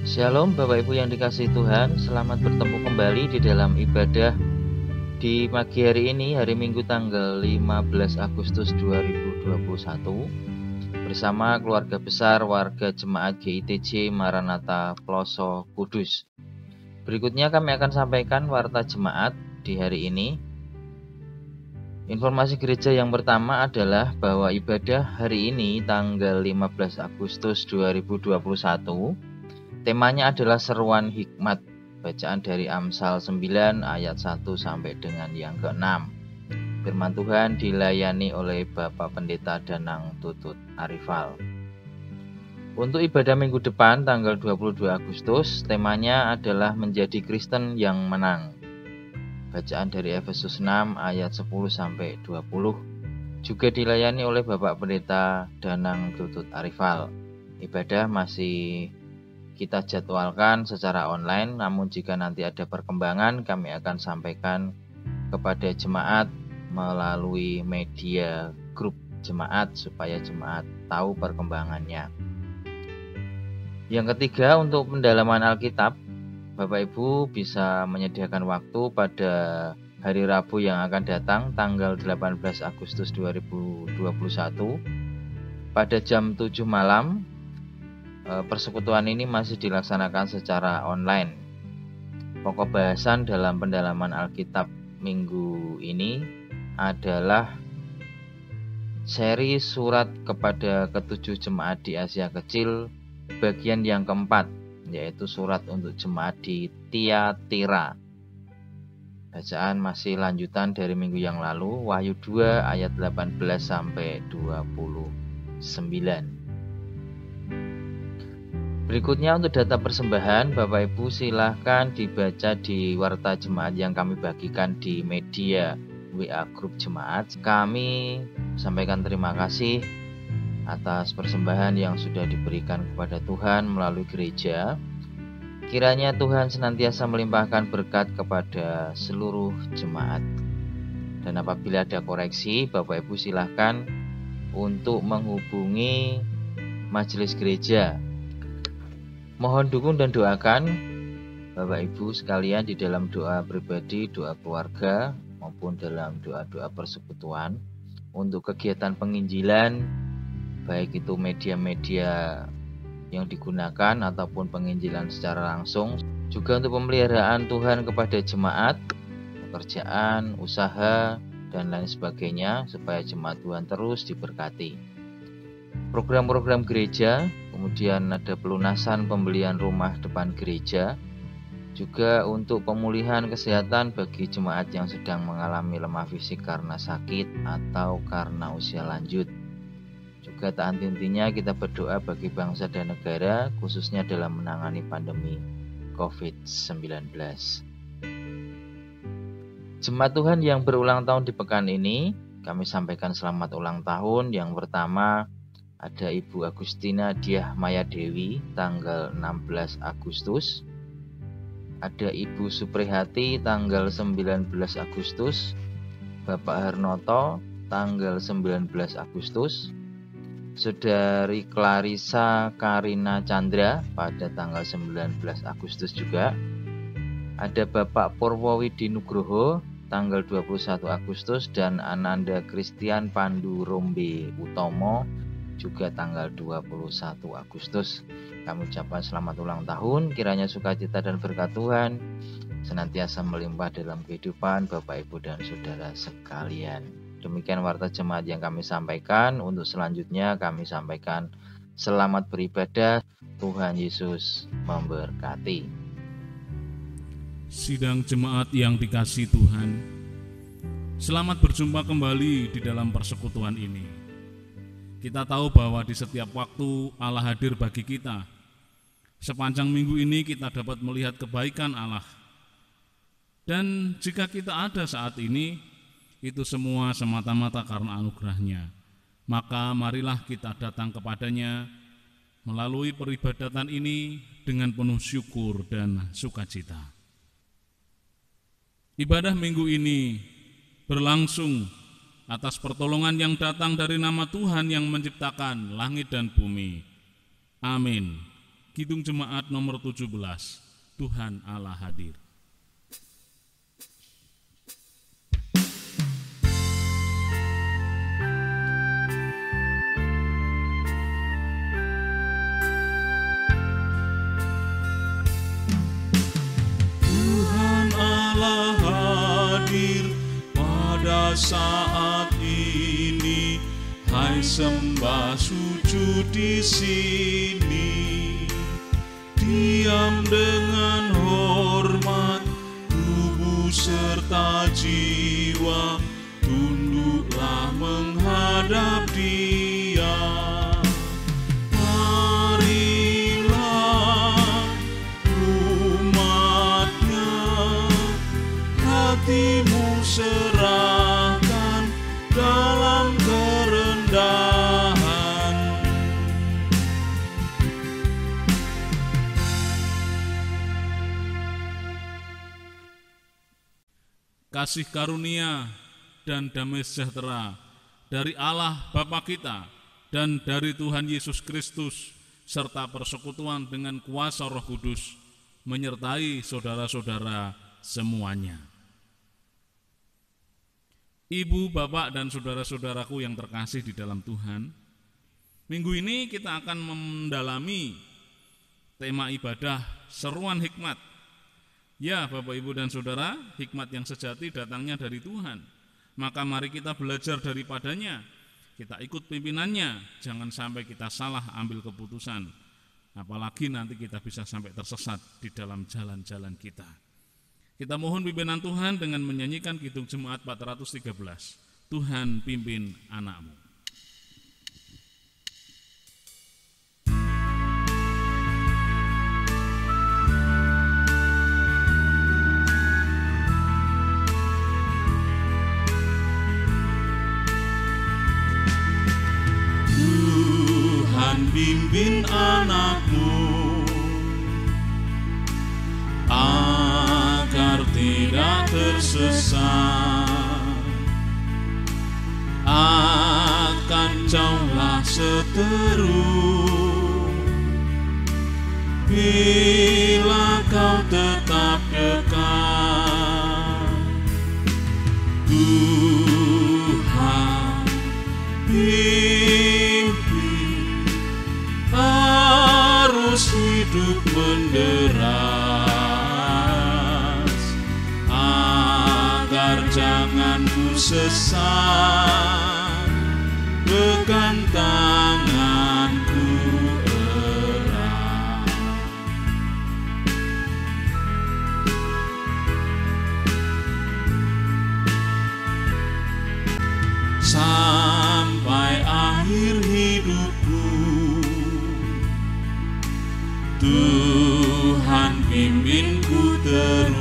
Shalom Bapak Ibu yang dikasihi Tuhan, selamat bertemu kembali di dalam ibadah di pagi hari ini, hari Minggu tanggal 15 Agustus 2021 bersama keluarga besar warga Jemaat GITJ Maranatha Ploso Kudus. Berikutnya kami akan sampaikan warta jemaat di hari ini. Informasi gereja yang pertama adalah bahwa ibadah hari ini tanggal 15 Agustus 2021 temanya adalah seruan hikmat, bacaan dari Amsal 9 ayat 1 sampai dengan yang ke-6. Firman Tuhan dilayani oleh Bapak Pendeta Danang Tutut Arifal. Untuk ibadah minggu depan tanggal 22 Agustus, temanya adalah menjadi Kristen yang menang. Bacaan dari Efesus 6 ayat 10 sampai 20. Juga dilayani oleh Bapak Pendeta Danang Tutut Arifal. Ibadah masih kita jadwalkan secara online, namun jika nanti ada perkembangan kami akan sampaikan kepada jemaat melalui media grup jemaat supaya jemaat tahu perkembangannya. Yang ketiga, untuk pendalaman Alkitab, Bapak Ibu bisa menyediakan waktu pada hari Rabu yang akan datang tanggal 18 Agustus 2021 pada jam 7 malam. Persekutuan ini masih dilaksanakan secara online. Pokok bahasan dalam pendalaman Alkitab minggu ini adalah seri surat kepada ketujuh jemaat di Asia Kecil bagian yang keempat, yaitu surat untuk jemaat di Tiatira. Bacaan masih lanjutan dari minggu yang lalu, Wahyu 2 ayat 18 sampai 29. Berikutnya untuk data persembahan, Bapak Ibu silahkan dibaca di warta jemaat yang kami bagikan di media WA grup jemaat. Kami sampaikan terima kasih atas persembahan yang sudah diberikan kepada Tuhan melalui gereja. Kiranya Tuhan senantiasa melimpahkan berkat kepada seluruh jemaat. Dan apabila ada koreksi, Bapak Ibu silahkan untuk menghubungi majelis gereja. Mohon dukung dan doakan Bapak Ibu sekalian di dalam doa pribadi, doa keluarga, maupun dalam doa-doa persekutuan untuk kegiatan penginjilan, baik itu media-media yang digunakan ataupun penginjilan secara langsung, juga untuk pemeliharaan Tuhan kepada jemaat, pekerjaan, usaha, dan lain sebagainya, supaya jemaat Tuhan terus diberkati. Program-program gereja, kemudian ada pelunasan pembelian rumah depan gereja, juga untuk pemulihan kesehatan bagi jemaat yang sedang mengalami lemah fisik karena sakit atau karena usia lanjut. Juga tak henti-hentinya kita berdoa bagi bangsa dan negara, khususnya dalam menangani pandemi COVID-19. Jemaat Tuhan yang berulang tahun di pekan ini, kami sampaikan selamat ulang tahun. Yang pertama ada Ibu Agustina Diah Maya Dewi tanggal 16 Agustus. Ada Ibu Suprihati tanggal 19 Agustus. Bapak Harnoto tanggal 19 Agustus. Saudari Clarissa Karina Chandra pada tanggal 19 Agustus juga. Ada Bapak Purwowidi Nugroho tanggal 21 Agustus dan Ananda Christian Pandu Rombe Utomo juga tanggal 21 Agustus. Kami ucapkan selamat ulang tahun, kiranya sukacita dan berkat Tuhan senantiasa melimpah dalam kehidupan Bapak Ibu dan Saudara sekalian. Demikian warta jemaat yang kami sampaikan. Untuk selanjutnya kami sampaikan selamat beribadah, Tuhan Yesus memberkati. Sidang jemaat yang dikasihi Tuhan, selamat berjumpa kembali di dalam persekutuan ini. Kita tahu bahwa di setiap waktu Allah hadir bagi kita. Sepanjang minggu ini kita dapat melihat kebaikan Allah. Dan jika kita ada saat ini, itu semua semata-mata karena anugerah-Nya. Maka marilah kita datang kepadanya melalui peribadatan ini dengan penuh syukur dan sukacita. Ibadah minggu ini berlangsung atas pertolongan yang datang dari nama Tuhan yang menciptakan langit dan bumi. Amin. Kidung Jemaat nomor 17, Tuhan Allah hadir. Tuhan Allah hadir pada saat ini, hai sembah sujud di sini. Diam dengan hormat, tubuh serta jiwa, tunduklah menghadap Dia. Marilah umatnya, hatimu serahkan dalam kerendahan. Kasih karunia dan damai sejahtera dari Allah Bapa kita dan dari Tuhan Yesus Kristus serta persekutuan dengan kuasa Roh Kudus menyertai saudara-saudara semuanya. Ibu, bapak, dan saudara-saudaraku yang terkasih di dalam Tuhan, minggu ini kita akan mendalami tema ibadah seruan hikmat. Ya, Bapak, Ibu, dan Saudara, hikmat yang sejati datangnya dari Tuhan. Maka mari kita belajar daripadanya, kita ikut pimpinannya, jangan sampai kita salah ambil keputusan. Apalagi nanti kita bisa sampai tersesat di dalam jalan-jalan kita. Kita mohon pimpinan Tuhan dengan menyanyikan Kidung Jemaat 413. Tuhan pimpin anakmu. Pimpin anakmu agar tidak tersesat, akan jauhlah seteru bila kau tetap dekat. Tuhan harus hidup menderas, agar jangan ku sesat, pegang tanganku erat. Sampai akhir hidupku, Tuhan pimpinku terus.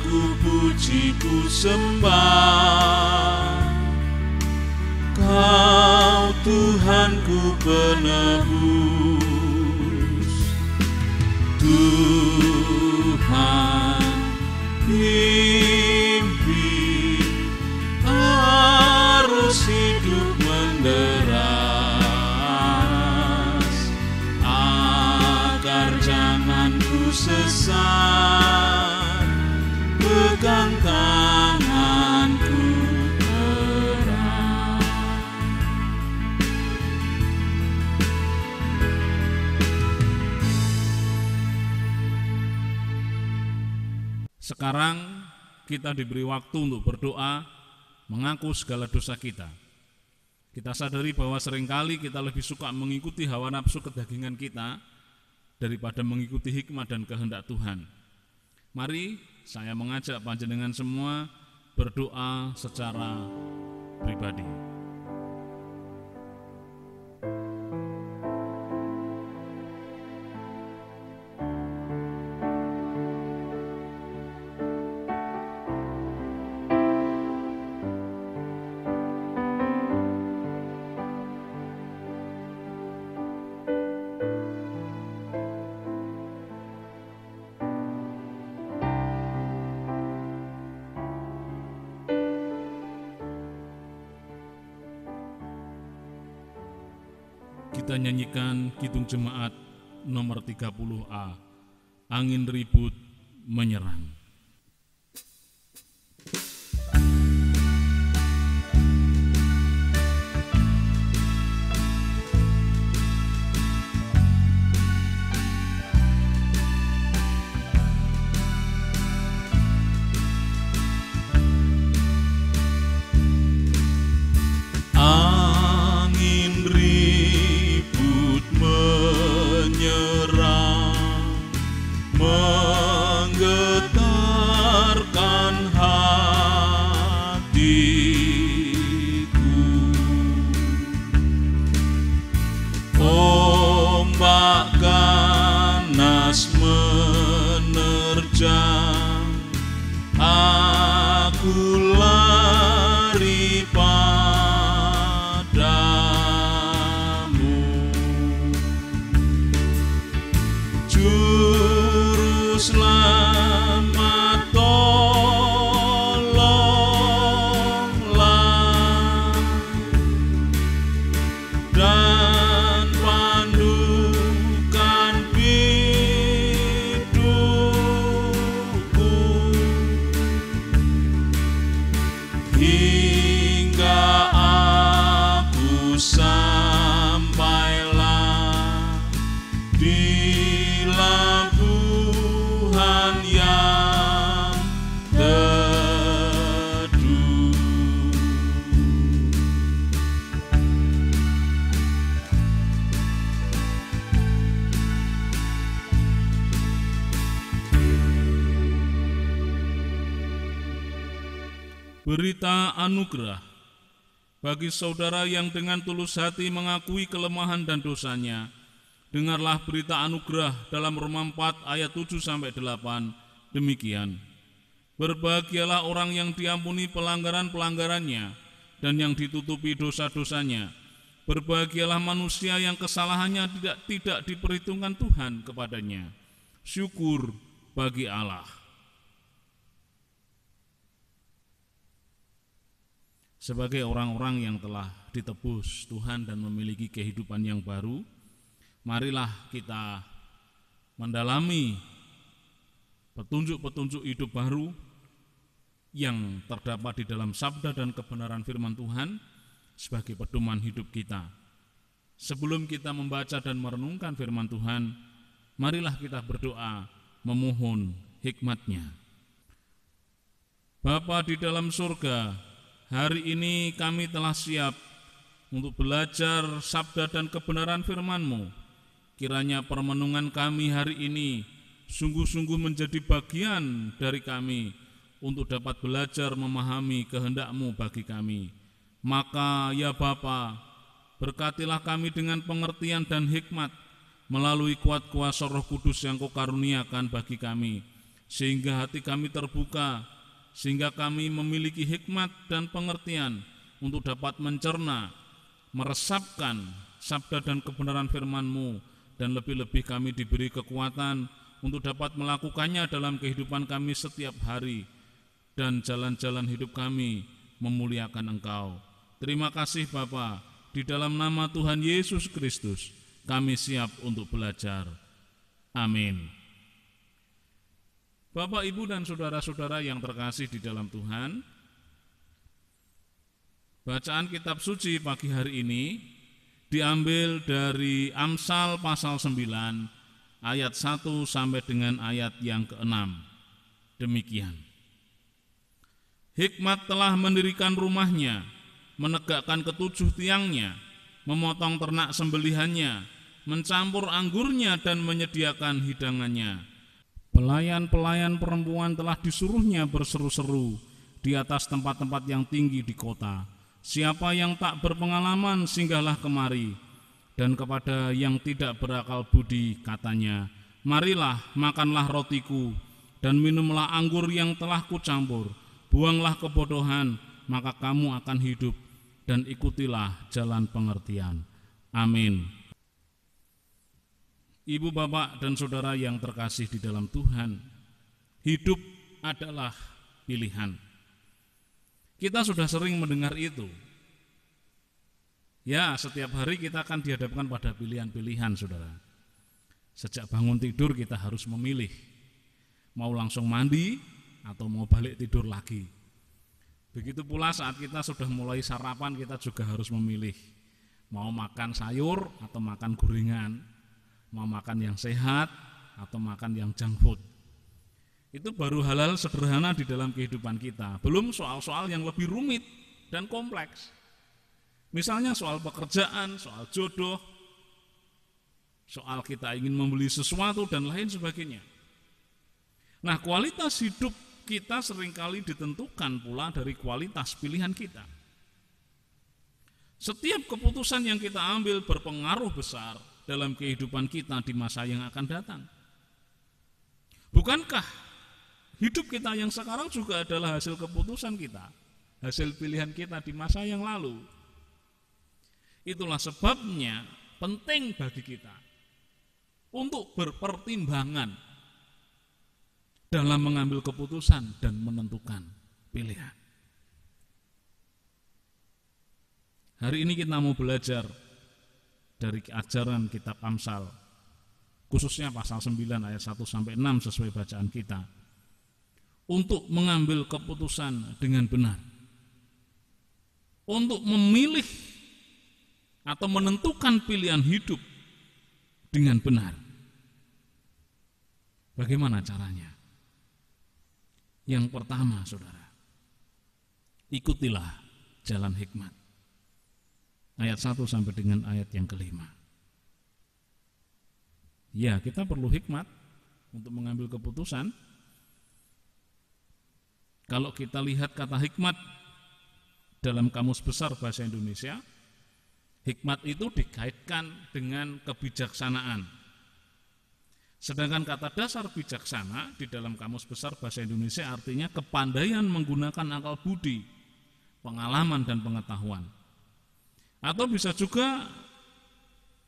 Ku puji ku sembah, Kau Tuhanku penebus. Tuhan pimpin, arus hidup menderas, agar jangan ku sesat, pegang tanganku erat. Sekarang kita diberi waktu untuk berdoa, mengaku segala dosa kita. Kita sadari bahwa seringkali kita lebih suka mengikuti hawa nafsu kedagingan kita daripada mengikuti hikmat dan kehendak Tuhan. Mari saya mengajak panjenengan semua berdoa secara pribadi. kita nyanyikan Kidung Jemaat nomor 30A, Angin Ribut Menyerang. Menggetarkan hatiku, ombak ganas menerjang, aku lari padamu. Juru selamat tolonglah, dan pandukan hidupku hingga aku sampailah di labuhan yang teduh. Berita anugerah bagi saudara yang dengan tulus hati mengakui kelemahan dan dosanya. Dengarlah berita anugerah dalam Roma 4 ayat 7-8. Demikian, berbahagialah orang yang diampuni pelanggaran-pelanggarannya dan yang ditutupi dosa-dosanya. Berbahagialah manusia yang kesalahannya tidak diperhitungkan Tuhan kepadanya. Syukur bagi Allah. Sebagai orang-orang yang telah ditebus Tuhan dan memiliki kehidupan yang baru, marilah kita mendalami petunjuk-petunjuk hidup baru yang terdapat di dalam sabda dan kebenaran firman Tuhan sebagai pedoman hidup kita. Sebelum kita membaca dan merenungkan firman Tuhan, marilah kita berdoa memohon hikmat-Nya. Bapa di dalam surga, hari ini kami telah siap untuk belajar sabda dan kebenaran firman-Mu. Kiranya permenungan kami hari ini sungguh-sungguh menjadi bagian dari kami untuk dapat belajar memahami kehendak-Mu bagi kami. Maka ya Bapa, berkatilah kami dengan pengertian dan hikmat melalui kuat kuasa Roh Kudus yang Kau karuniakan bagi kami, sehingga hati kami terbuka, sehingga kami memiliki hikmat dan pengertian untuk dapat mencerna, meresapkan sabda dan kebenaran firman-Mu, dan lebih-lebih kami diberi kekuatan untuk dapat melakukannya dalam kehidupan kami setiap hari, dan jalan-jalan hidup kami memuliakan Engkau. Terima kasih Bapa, di dalam nama Tuhan Yesus Kristus kami siap untuk belajar. Amin. Bapak, Ibu, dan saudara-saudara yang terkasih di dalam Tuhan, bacaan kitab suci pagi hari ini diambil dari Amsal pasal 9 ayat 1 sampai dengan ayat yang ke-6. Demikian. Hikmat telah mendirikan rumahnya, menegakkan ketujuh tiangnya, memotong ternak sembelihannya, mencampur anggurnya dan menyediakan hidangannya. Pelayan-pelayan perempuan telah disuruhnya berseru-seru di atas tempat-tempat yang tinggi di kota. Siapa yang tak berpengalaman singgahlah kemari, dan kepada yang tidak berakal budi katanya, marilah makanlah rotiku dan minumlah anggur yang telah kucampur. Buanglah kebodohan, maka kamu akan hidup, dan ikutilah jalan pengertian. Amin. Ibu, bapak, dan saudara yang terkasih di dalam Tuhan, hidup adalah pilihan. Kita sudah sering mendengar itu. Ya, setiap hari kita akan dihadapkan pada pilihan-pilihan, saudara. Sejak bangun tidur kita harus memilih, mau langsung mandi atau mau balik tidur lagi. Begitu pula saat kita sudah mulai sarapan, kita juga harus memilih, mau makan sayur atau makan gorengan, mau makan yang sehat atau makan yang junk food. Itu baru hal-hal sederhana di dalam kehidupan kita, belum soal-soal yang lebih rumit dan kompleks. Misalnya soal pekerjaan, soal jodoh, soal kita ingin membeli sesuatu dan lain sebagainya. Nah, kualitas hidup kita seringkali ditentukan pula dari kualitas pilihan kita. Setiap keputusan yang kita ambil berpengaruh besar dalam kehidupan kita di masa yang akan datang. Bukankah hidup kita yang sekarang juga adalah hasil keputusan kita, hasil pilihan kita di masa yang lalu? Itulah sebabnya penting bagi kita untuk berpertimbangan dalam mengambil keputusan dan menentukan pilihan. Hari ini kita mau belajar dari ajaran kitab Amsal, khususnya pasal 9 ayat 1-6 sesuai bacaan kita, untuk mengambil keputusan dengan benar, untuk memilih atau menentukan pilihan hidup dengan benar. Bagaimana caranya? Yang pertama, saudara, ikutilah jalan hikmat. Ayat 1 sampai dengan ayat yang kelima. Ya, kita perlu hikmat untuk mengambil keputusan. Kalau kita lihat kata hikmat dalam Kamus Besar Bahasa Indonesia, hikmat itu dikaitkan dengan kebijaksanaan. Sedangkan kata dasar bijaksana di dalam Kamus Besar Bahasa Indonesia artinya kepandaian menggunakan akal budi, pengalaman dan pengetahuan. Atau bisa juga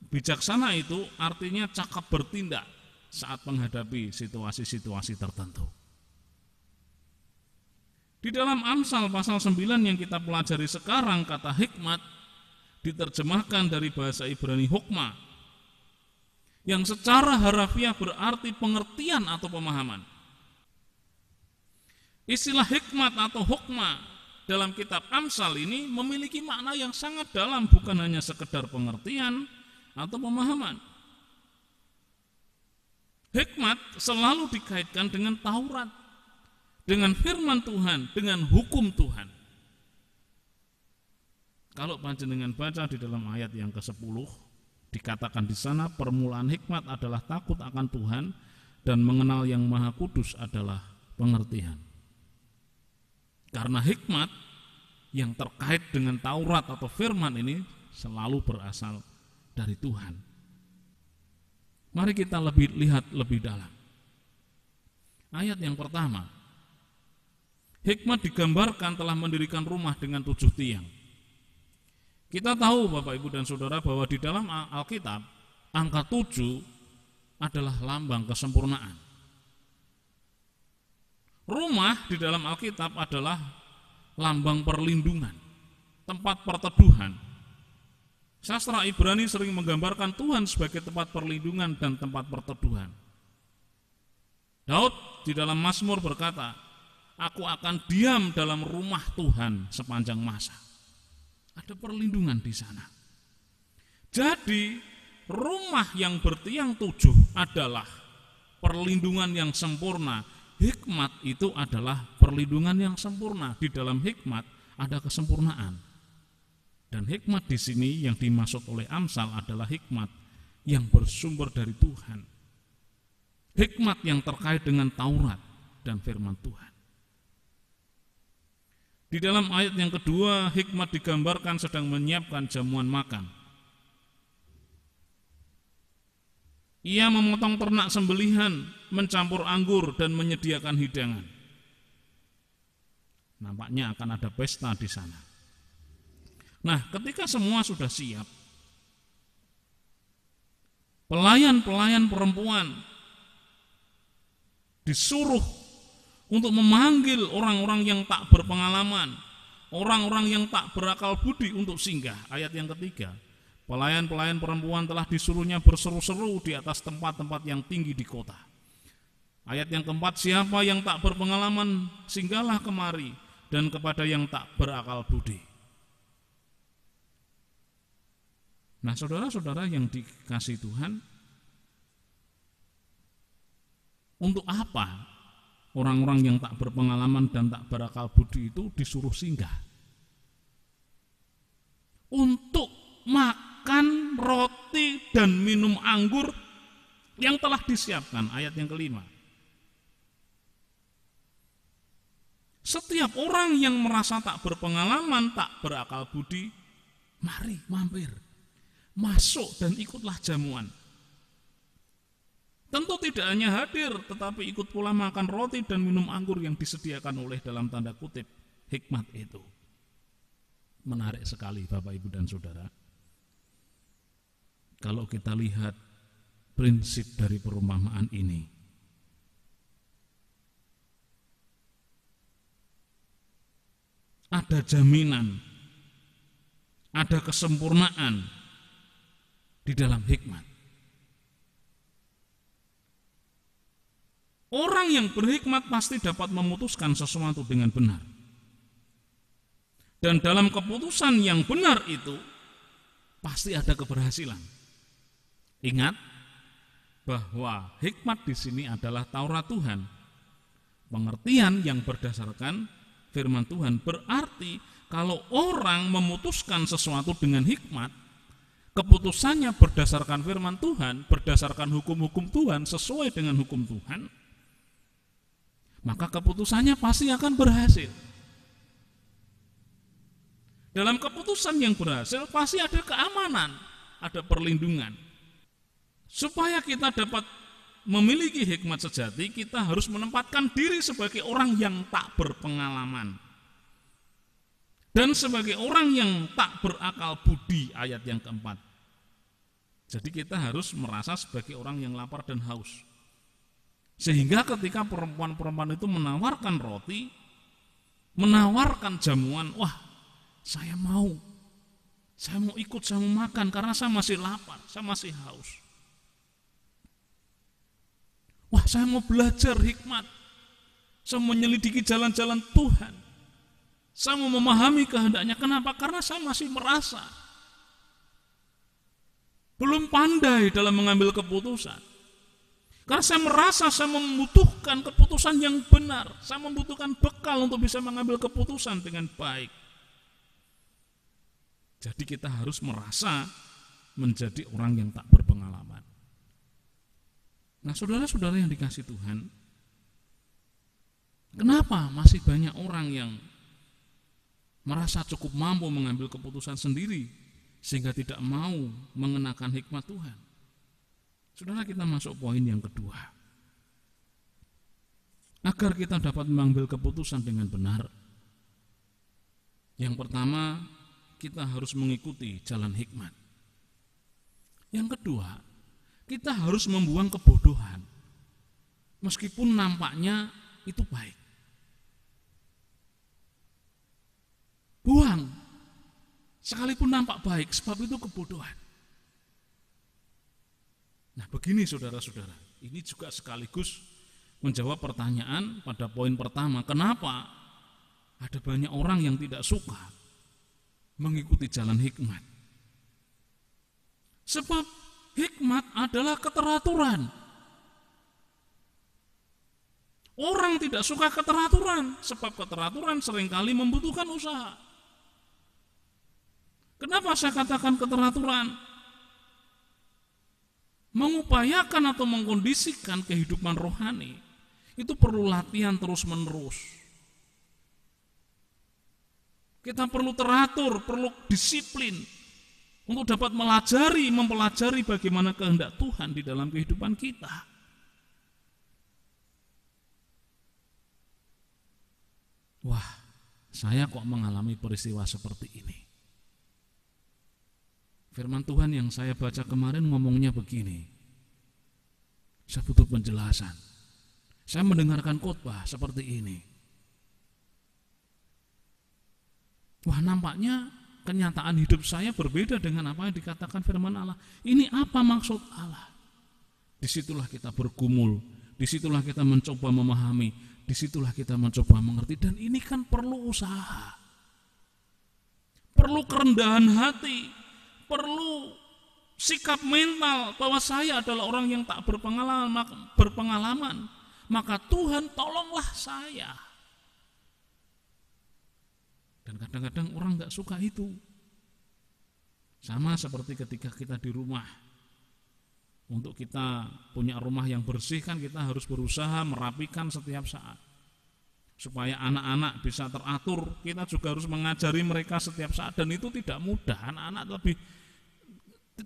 bijaksana itu artinya cakap bertindak saat menghadapi situasi-situasi tertentu. Di dalam Amsal pasal 9 yang kita pelajari sekarang, kata hikmat diterjemahkan dari bahasa Ibrani hokma, yang secara harafiah berarti pengertian atau pemahaman. Istilah hikmat atau hokma dalam kitab Amsal ini memiliki makna yang sangat dalam, bukan hanya sekedar pengertian atau pemahaman. Hikmat selalu dikaitkan dengan Taurat, dengan firman Tuhan, dengan hukum Tuhan. Kalau panjenengan baca di dalam ayat yang ke-10, dikatakan di sana permulaan hikmat adalah takut akan Tuhan dan mengenal yang Maha Kudus adalah pengertian. Karena hikmat yang terkait dengan Taurat atau firman ini selalu berasal dari Tuhan. Mari kita lihat lebih dalam. Ayat yang pertama, hikmat digambarkan telah mendirikan rumah dengan 7 tiang. Kita tahu Bapak Ibu dan Saudara bahwa di dalam Alkitab angka 7 adalah lambang kesempurnaan. Rumah di dalam Alkitab adalah lambang perlindungan, tempat perteduhan. Sastra Ibrani sering menggambarkan Tuhan sebagai tempat perlindungan dan tempat perteduhan. Daud di dalam Mazmur berkata, "Aku akan diam dalam rumah Tuhan sepanjang masa." Ada perlindungan di sana. Jadi rumah yang bertiang 7 adalah perlindungan yang sempurna. Hikmat itu adalah perlindungan yang sempurna. Di dalam hikmat ada kesempurnaan. Dan hikmat di sini yang dimaksud oleh Amsal adalah hikmat yang bersumber dari Tuhan. Hikmat yang terkait dengan Taurat dan firman Tuhan. Di dalam ayat yang kedua, hikmat digambarkan sedang menyiapkan jamuan makan. Ia memotong ternak sembelihan, mencampur anggur dan menyediakan hidangan. Nampaknya akan ada pesta di sana. Nah, ketika semua sudah siap, pelayan-pelayan perempuan disuruh untuk memanggil orang-orang yang tak berpengalaman, orang-orang yang tak berakal budi untuk singgah. Ayat yang ketiga, pelayan-pelayan perempuan telah disuruhnya berseru-seru di atas tempat-tempat yang tinggi di kota. Ayat yang keempat, siapa yang tak berpengalaman singgahlah kemari, dan kepada yang tak berakal budi. Nah, saudara-saudara yang dikasihi Tuhan, untuk apa orang-orang yang tak berpengalaman dan tak berakal budi itu disuruh singgah? Untuk makan roti dan minum anggur yang telah disiapkan. Ayat yang kelima. Setiap orang yang merasa tak berpengalaman, tak berakal budi, mari mampir, masuk dan ikutlah jamuan. Tentu tidak hanya hadir, tetapi ikut pula makan roti dan minum anggur yang disediakan oleh dalam tanda kutip hikmat itu. Menarik sekali Bapak Ibu dan Saudara. Kalau kita lihat prinsip dari perumpamaan ini, ada jaminan, ada kesempurnaan di dalam hikmat. Orang yang berhikmat pasti dapat memutuskan sesuatu dengan benar. Dan dalam keputusan yang benar itu pasti ada keberhasilan. Ingat bahwa hikmat di sini adalah Taurat Tuhan. Pengertian yang berdasarkan firman Tuhan berarti kalau orang memutuskan sesuatu dengan hikmat, keputusannya berdasarkan firman Tuhan, berdasarkan hukum-hukum Tuhan, sesuai dengan hukum Tuhan, maka keputusannya pasti akan berhasil. Dalam keputusan yang berhasil pasti ada keamanan, ada perlindungan. Supaya kita dapat memiliki hikmat sejati, kita harus menempatkan diri sebagai orang yang tak berpengalaman dan sebagai orang yang tak berakal budi. Ayat yang keempat. Jadi kita harus merasa sebagai orang yang lapar dan haus. Sehingga ketika perempuan-perempuan itu menawarkan roti, menawarkan jamuan, wah saya mau ikut, saya mau makan karena saya masih lapar, saya masih haus. Wah saya mau belajar hikmat, saya mau menyelidiki jalan-jalan Tuhan, saya mau memahami kehendaknya. Kenapa? Karena saya masih merasa belum pandai dalam mengambil keputusan. Karena saya merasa saya membutuhkan keputusan yang benar. Saya membutuhkan bekal untuk bisa mengambil keputusan dengan baik. Jadi kita harus merasa menjadi orang yang tak berpengalaman. Nah saudara-saudara yang dikasihi Tuhan, kenapa masih banyak orang yang merasa cukup mampu mengambil keputusan sendiri sehingga tidak mau mengenakan hikmat Tuhan? Saudara, kita masuk poin yang kedua. Agar kita dapat mengambil keputusan dengan benar, yang pertama, kita harus mengikuti jalan hikmat. Yang kedua, kita harus membuang kebodohan, meskipun nampaknya itu baik. Buang, sekalipun nampak baik, sebab itu kebodohan. Nah begini saudara-saudara, ini juga sekaligus menjawab pertanyaan pada poin pertama, kenapa ada banyak orang yang tidak suka mengikuti jalan hikmat. Sebab hikmat adalah keteraturan. Orang tidak suka keteraturan, sebab keteraturan seringkali membutuhkan usaha. Kenapa saya katakan keteraturan? Mengupayakan atau mengkondisikan kehidupan rohani itu perlu latihan terus-menerus. Kita perlu teratur, perlu disiplin untuk dapat mempelajari bagaimana kehendak Tuhan di dalam kehidupan kita. Wah, saya kok mengalami peristiwa seperti ini. Firman Tuhan yang saya baca kemarin ngomongnya begini. Saya butuh penjelasan. Saya mendengarkan khotbah seperti ini. Wah, nampaknya kenyataan hidup saya berbeda dengan apa yang dikatakan firman Allah. Ini apa maksud Allah? Disitulah kita bergumul, disitulah kita mencoba memahami, disitulah kita mencoba mengerti. Dan ini kan perlu usaha, perlu kerendahan hati, perlu sikap mental bahwa saya adalah orang yang tak berpengalaman, maka Tuhan tolonglah saya. Dan kadang-kadang orang gak suka itu. Sama seperti ketika kita di rumah. Untuk kita punya rumah yang bersih kan kita harus berusaha merapikan setiap saat. Supaya anak-anak bisa teratur, kita juga harus mengajari mereka setiap saat. Dan itu tidak mudah, anak-anak lebih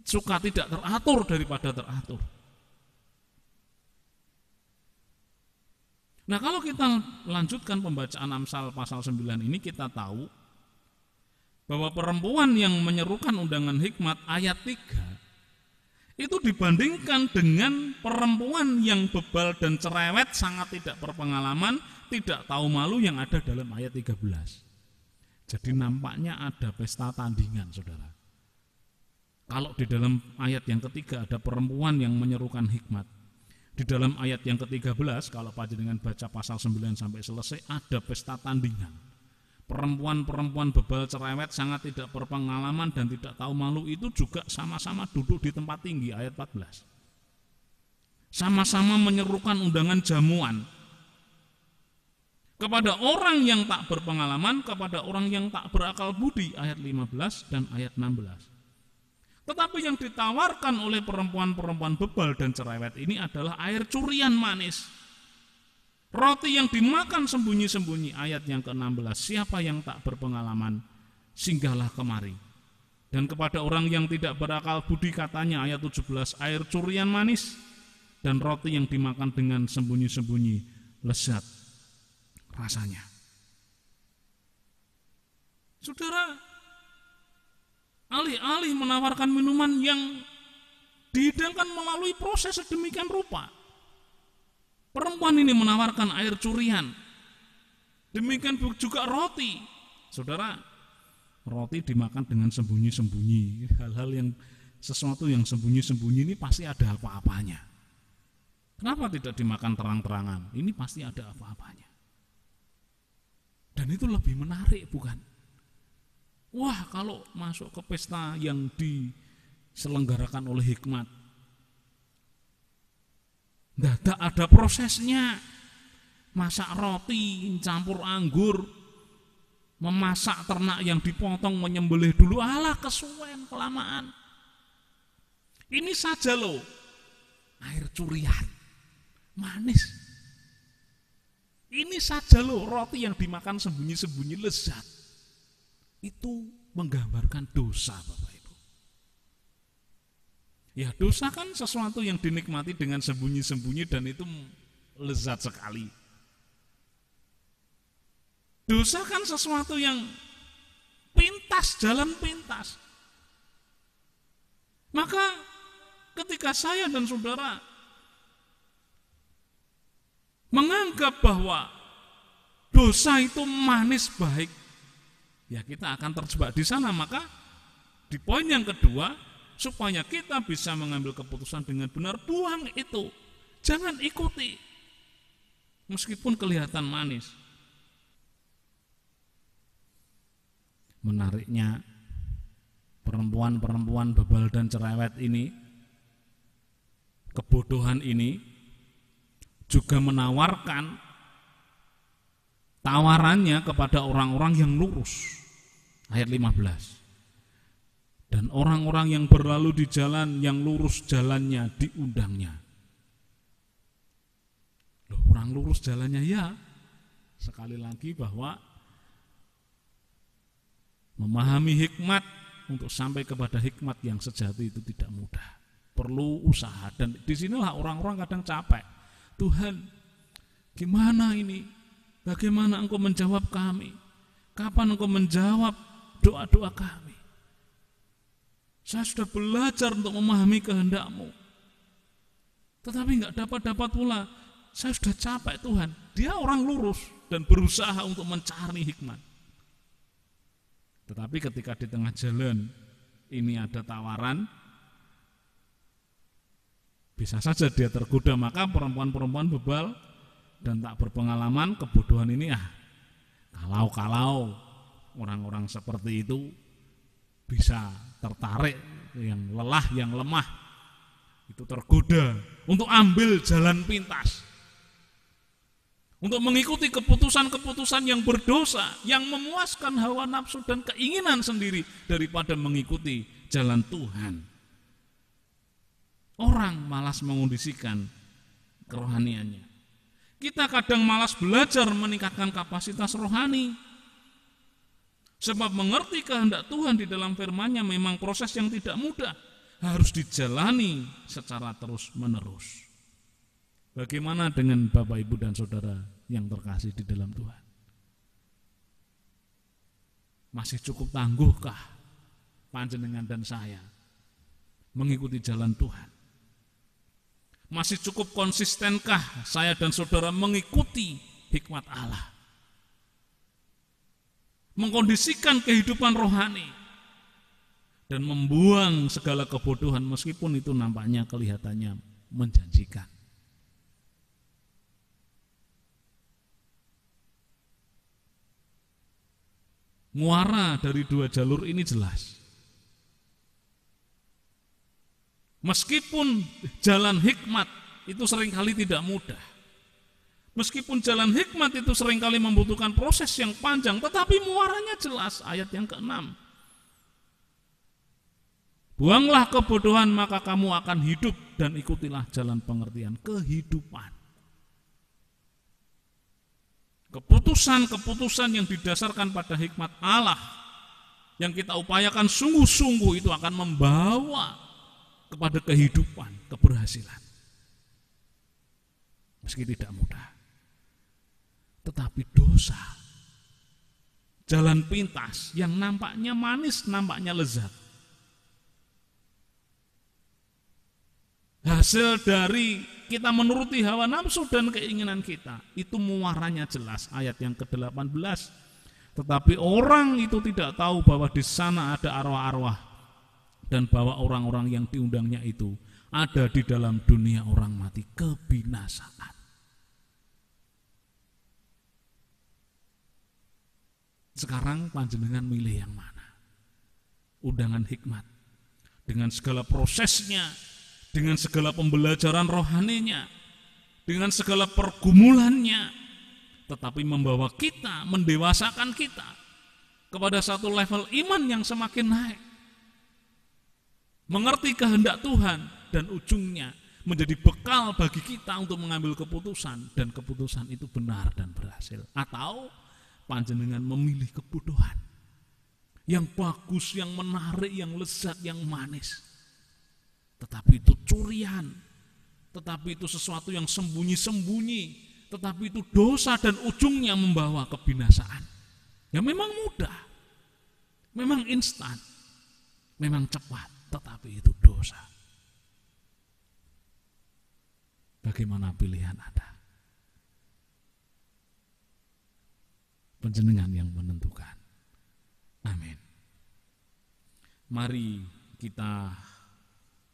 suka tidak teratur daripada teratur. Nah, kalau kita lanjutkan pembacaan Amsal pasal 9 ini, kita tahu bahwa perempuan yang menyerukan undangan hikmat ayat 3 itu dibandingkan dengan perempuan yang bebal dan cerewet, sangat tidak berpengalaman, tidak tahu malu yang ada dalam ayat 13. Jadi nampaknya ada pesta tandingan, saudara. Kalau di dalam ayat yang ketiga ada perempuan yang menyerukan hikmat, di dalam ayat yang ke-13, kalau panjenengan baca pasal 9 sampai selesai, ada pesta tandingan. Perempuan-perempuan bebal cerewet, sangat tidak berpengalaman dan tidak tahu malu itu juga sama-sama duduk di tempat tinggi, ayat 14. Sama-sama menyerukan undangan jamuan kepada orang yang tak berpengalaman, kepada orang yang tak berakal budi, ayat 15 dan ayat 16. Tetapi yang ditawarkan oleh perempuan-perempuan bebal dan cerewet ini adalah air curian manis. Roti yang dimakan sembunyi-sembunyi, ayat yang ke-16. Siapa yang tak berpengalaman, singgahlah kemari. Dan kepada orang yang tidak berakal budi katanya, ayat 17, air curian manis dan roti yang dimakan dengan sembunyi-sembunyi, lezat rasanya. Saudara, alih-alih menawarkan minuman yang dihidangkan melalui proses sedemikian rupa, perempuan ini menawarkan air curian. Demikian juga roti. Saudara, roti dimakan dengan sembunyi-sembunyi. Hal-hal yang sesuatu yang sembunyi-sembunyi ini pasti ada apa-apanya. Kenapa tidak dimakan terang-terangan? Ini pasti ada apa-apanya. Dan itu lebih menarik, bukan? Wah, kalau masuk ke pesta yang diselenggarakan oleh hikmat, dadak ada prosesnya. Masak roti, campur anggur, memasak ternak yang dipotong, menyembelih dulu. Alah, kesuwen, kelamaan. Ini saja loh, air curian, manis. Ini saja loh, roti yang dimakan sembunyi-sembunyi, lezat. Itu menggambarkan dosa, Bapak Ibu. Ya, dosa kan sesuatu yang dinikmati dengan sembunyi-sembunyi dan itu lezat sekali. Dosa kan sesuatu yang pintas, jalan pintas. Maka ketika saya dan saudara menganggap bahwa dosa itu manis baik, ya kita akan terjebak di sana. Maka di poin yang kedua, supaya kita bisa mengambil keputusan dengan benar, buang itu. Jangan ikuti. Meskipun kelihatan manis. Menariknya, perempuan-perempuan bebal dan cerewet ini, kebodohan ini, juga menawarkan tawarannya kepada orang-orang yang lurus. Ayat 15. Dan orang-orang yang berlalu di jalan yang lurus jalannya diundangnya. Loh, orang lurus jalannya, ya. Sekali lagi bahwa memahami hikmat untuk sampai kepada hikmat yang sejati itu tidak mudah. Perlu usaha. Dan disinilah orang-orang kadang capek. Tuhan, gimana ini? Bagaimana Engkau menjawab kami? Kapan Engkau menjawab doa-doa kami? Saya sudah belajar untuk memahami kehendak-Mu, tetapi enggak dapat pula. Saya sudah capek, Tuhan. Dia orang lurus dan berusaha untuk mencari hikmat. Tetapi ketika di tengah jalan ini ada tawaran, bisa saja dia tergoda. Maka perempuan-perempuan bebal dan tak berpengalaman kebodohan ini kalau orang-orang seperti itu bisa tertarik, yang lelah, yang lemah itu tergoda untuk ambil jalan pintas, untuk mengikuti keputusan-keputusan yang berdosa, yang memuaskan hawa nafsu dan keinginan sendiri daripada mengikuti jalan Tuhan. Orang malas mengondisikan kerohaniannya. Kita kadang malas belajar meningkatkan kapasitas rohani. Sebab mengerti kehendak Tuhan di dalam firman-Nya memang proses yang tidak mudah, harus dijalani secara terus-menerus. Bagaimana dengan Bapak, Ibu, dan Saudara yang terkasih di dalam Tuhan? Masih cukup tangguhkah panjenengan dan saya mengikuti jalan Tuhan? Masih cukup konsistenkah saya dan saudara mengikuti hikmat Allah? Mengkondisikan kehidupan rohani dan membuang segala kebodohan meskipun itu nampaknya kelihatannya menjanjikan. Muara dari dua jalur ini jelas. Meskipun jalan hikmat itu seringkali tidak mudah, meskipun jalan hikmat itu seringkali membutuhkan proses yang panjang, tetapi muaranya jelas. Ayat yang ke-6, buanglah kebodohan maka kamu akan hidup, dan ikutilah jalan pengertian kehidupan. Keputusan-keputusan yang didasarkan pada hikmat Allah yang kita upayakan sungguh-sungguh itu akan membawa kepada kehidupan, keberhasilan. Meski tidak mudah, tetapi dosa, jalan pintas yang nampaknya manis, nampaknya lezat, hasil dari kita menuruti hawa nafsu dan keinginan kita, itu muaranya jelas. Ayat yang ke-18, tetapi orang itu tidak tahu bahwa di sana ada arwah-arwah, dan bahwa orang-orang yang diundangnya itu ada di dalam dunia orang mati, kebinasaan. Sekarang panjenengan milih yang mana? Undangan hikmat dengan segala prosesnya, dengan segala pembelajaran rohaninya, dengan segala pergumulannya, tetapi membawa kita, mendewasakan kita kepada satu level iman yang semakin naik, mengerti kehendak Tuhan, dan ujungnya menjadi bekal bagi kita untuk mengambil keputusan, dan keputusan itu benar dan berhasil. Atau panjenengan memilih kebodohan yang bagus, yang menarik, yang lezat, yang manis, tetapi itu curian, tetapi itu sesuatu yang sembunyi-sembunyi, tetapi itu dosa dan ujungnya membawa kebinasaan. Ya memang mudah, memang instan, memang cepat, tetapi itu dosa. Bagaimana pilihan Anda? Panjenengan yang menentukan. Amin. Mari kita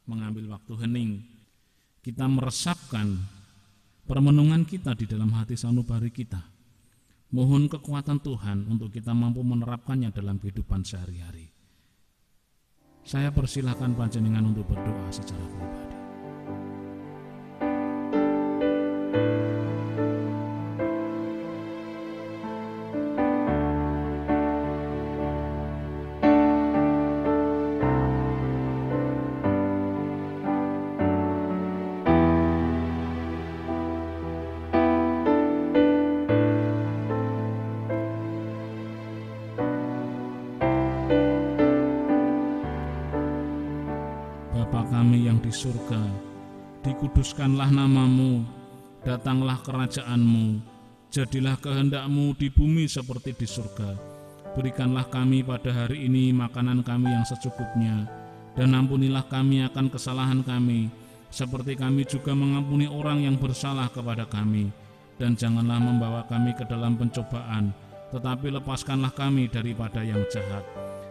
mengambil waktu hening, kita meresapkan permenungan kita di dalam hati sanubari kita. Mohon kekuatan Tuhan untuk kita mampu menerapkannya dalam kehidupan sehari-hari. Saya persilahkan panjenengan untuk berdoa secara pribadi. Kami yang di surga, dikuduskanlah namamu, datanglah kerajaanmu, jadilah kehendak-Mu di bumi seperti di surga. Berikanlah kami pada hari ini makanan kami yang secukupnya, dan ampunilah kami akan kesalahan kami, seperti kami juga mengampuni orang yang bersalah kepada kami. Dan janganlah membawa kami ke dalam pencobaan, tetapi lepaskanlah kami daripada yang jahat.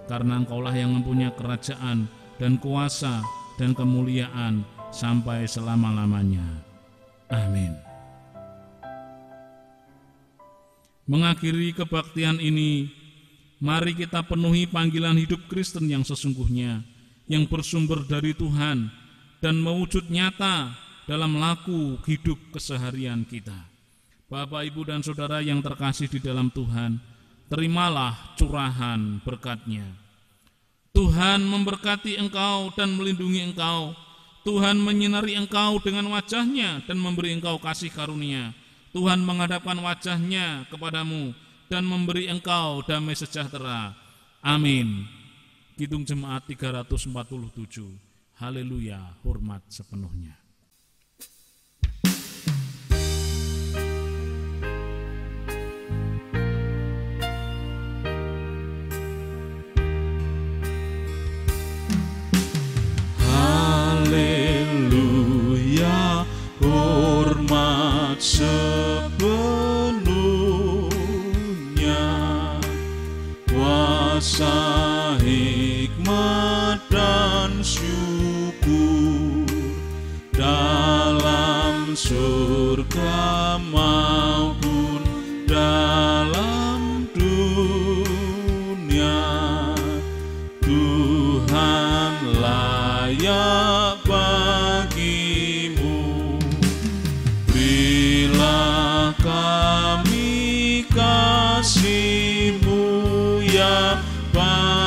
Karena Engkaulah yang mempunyai kerajaan dan kuasa dan kemuliaan sampai selama-lamanya. Amin. Mengakhiri kebaktian ini, mari kita penuhi panggilan hidup Kristen yang sesungguhnya, yang bersumber dari Tuhan dan mewujud nyata dalam laku hidup keseharian kita. Bapak, Ibu, dan Saudara yang terkasih di dalam Tuhan, terimalah curahan berkat-Nya. Tuhan memberkati engkau dan melindungi engkau. Tuhan menyinari engkau dengan wajah-Nya dan memberi engkau kasih karunia. Tuhan menghadapkan wajah-Nya kepadamu dan memberi engkau damai sejahtera. Amin. Kidung Jemaat 347. Haleluya, hormat sepenuhnya. Haleluya, hormat sepenuhnya, kuasa, hikmat, dan syukur dalam surga maupun dalam dunia. Tuhan layak bagimu. Bila kami kasih-Mu ya Bapa,